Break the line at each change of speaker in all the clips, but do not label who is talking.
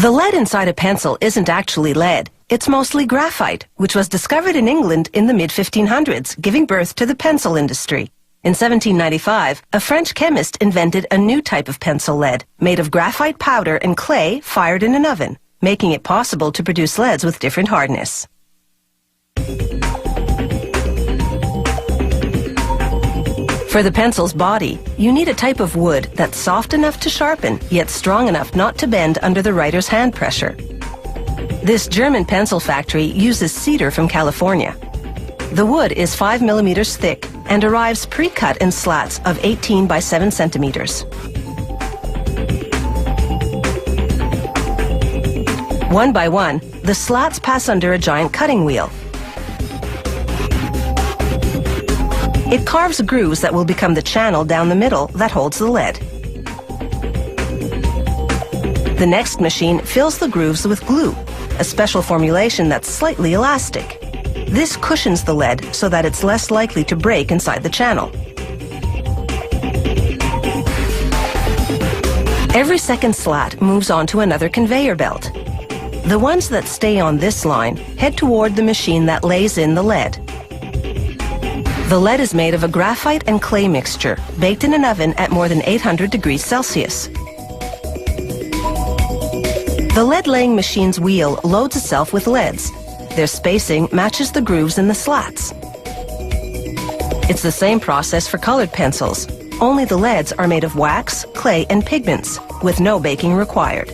The lead inside a pencil isn't actually lead. It's mostly graphite, which was discovered in England in the mid-1500s, giving birth to the pencil industry. In 1795, a French chemist invented a new type of pencil lead, made of graphite powder and clay fired in an oven, making it possible to produce leads with different hardness. For the pencil's body, you need a type of wood that's soft enough to sharpen, yet strong enough not to bend under the writer's hand pressure. This German pencil factory uses cedar from California. The wood is 5 millimeters thick and arrives pre-cut in slats of 18 by 7 centimeters. One by one, the slats pass under a giant cutting wheel. It carves grooves that will become the channel down the middle that holds the lead. The next machine fills the grooves with glue, a special formulation that's slightly elastic. This cushions the lead so that it's less likely to break inside the channel. Every second slat moves on to another conveyor belt. The ones that stay on this line head toward the machine that lays in the lead. The lead is made of a graphite and clay mixture, baked in an oven at more than 800 degrees Celsius. The lead-laying machine's wheel loads itself with leads. Their spacing matches the grooves in the slats. It's the same process for colored pencils, only the leads are made of wax, clay, and pigments, with no baking required.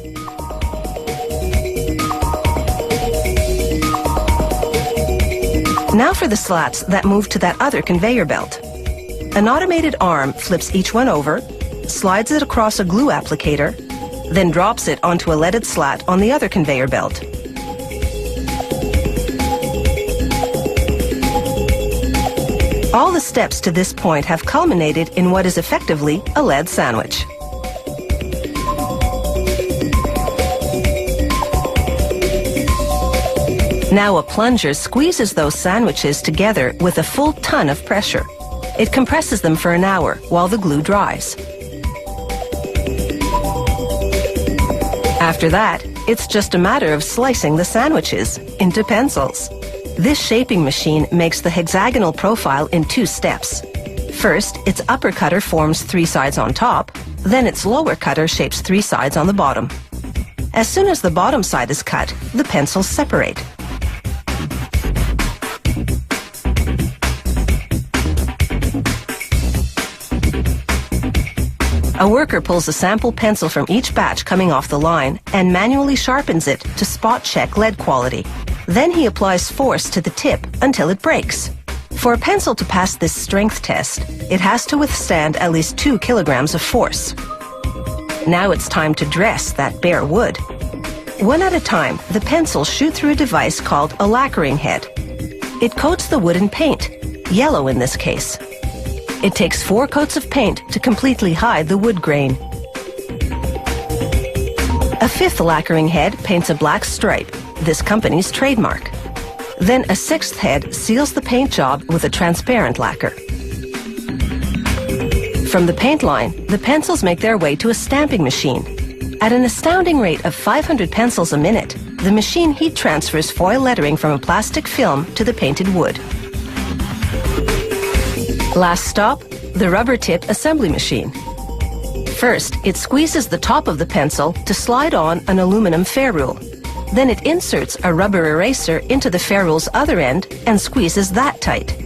Now for the slats that move to that other conveyor belt. An automated arm flips each one over, slides it across a glue applicator, then drops it onto a leaded slat on the other conveyor belt. All the steps to this point have culminated in what is effectively a lead sandwich. Now a plunger squeezes those sandwiches together with a full ton of pressure. It compresses them for an hour while the glue dries. After that, it's just a matter of slicing the sandwiches into pencils. This shaping machine makes the hexagonal profile in 2 steps. First, its upper cutter forms 3 sides on top, then its lower cutter shapes 3 sides on the bottom. As soon as the bottom side is cut, the pencils separate. A worker pulls a sample pencil from each batch coming off the line and manually sharpens it to spot check lead quality. Then he applies force to the tip until it breaks. For a pencil to pass this strength test, it has to withstand at least 2 kilograms of force. Now it's time to dress that bare wood. One at a time, the pencils shoot through a device called a lacquering head. It coats the wood in paint, yellow in this case. It takes 4 coats of paint to completely hide the wood grain. A 5th lacquering head paints a black stripe, this company's trademark. Then a 6th head seals the paint job with a transparent lacquer. From the paint line, the pencils make their way to a stamping machine. At an astounding rate of 500 pencils a minute, the machine heat transfers foil lettering from a plastic film to the painted wood. Last stop, the rubber tip assembly machine. First, it squeezes the top of the pencil to slide on an aluminum ferrule. Then it inserts a rubber eraser into the ferrule's other end and squeezes that tight.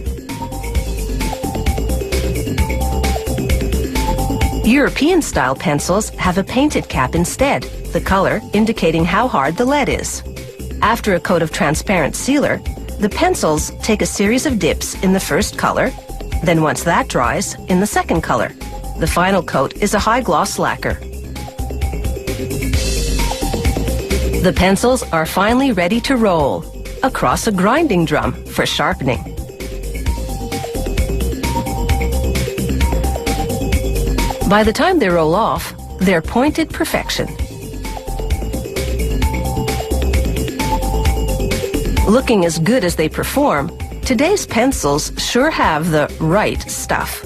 European-style pencils have a painted cap instead, the color indicating how hard the lead is. After a coat of transparent sealer, the pencils take a series of dips in the first color, then once that dries, in the second color. The final coat is a high-gloss lacquer. The pencils are finally ready to roll across a grinding drum for sharpening. By the time they roll off, they're pointed perfection. Looking as good as they perform, today's pencils sure have the right stuff.